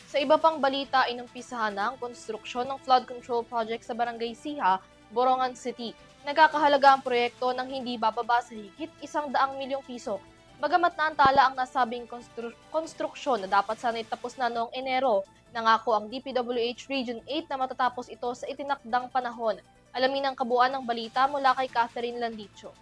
Sa iba pang balita, inumpisahan na ang konstruksyon ng flood control project sa Barangay Siha, Borongan City. Nagkakahalaga ang proyekto ng hindi bababa sa higit 100 milyong piso. Bagamat naantala ang nasabing konstruksyon na dapat sana'y tapos na noong Enero, nangako ang DPWH Region 8 na matatapos ito sa itinakdang panahon. Alamin ang kabuuan ng balita mula kay Catherine Landicho.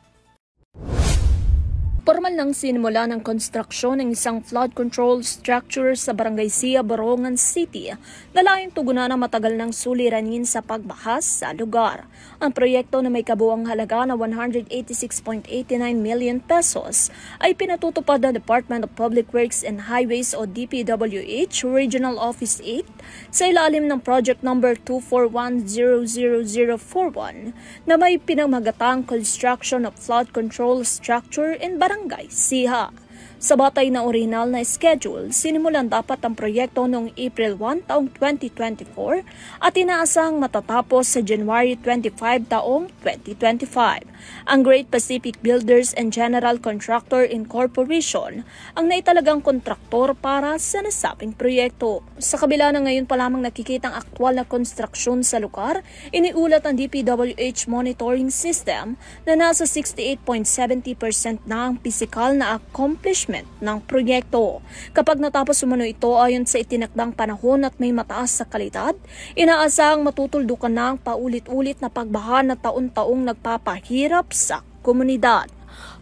Formal nang sinimula ng konstruksyon ng isang flood control structure sa Barangay Siha, Borongan City na layong tugunan ang matagal ng suliranin sa pagbahas sa lugar. Ang proyekto na may kabuuang halaga na 186.89 million pesos ay pinatutupad ng Department of Public Works and Highways o DPWH Regional Office 8 sa ilalim ng project number 2410041 na may pinamagatang construction of flood control structure in Barangay Siha. Sa batay na orihinal na schedule, sinimulan dapat ang proyekto noong April 1 taong 2024 at inaasahang matatapos sa January 25 taong 2025. Ang Great Pacific Builders and General Contractor Incorporation ang naitalagang kontraktor para sa nasabing proyekto. Sa kabila na ngayon pa lamang nakikitang aktwal na konstruksyon sa lugar, iniulat ang DPWH monitoring system na nasa 68.70% na ang pisikal na accomplishment ng proyekto. Kapag natapos umano ito ayon sa itinakdang panahon at may mataas sa kalidad, inaasahang matutuldukan na ang paulit-ulit na pagbaha na taon-taong nagpapahirap sa komunidad.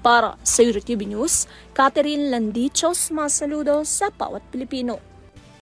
Para sa EuroTV News, Catherine Landicho, masaludo sa bawat Pilipino.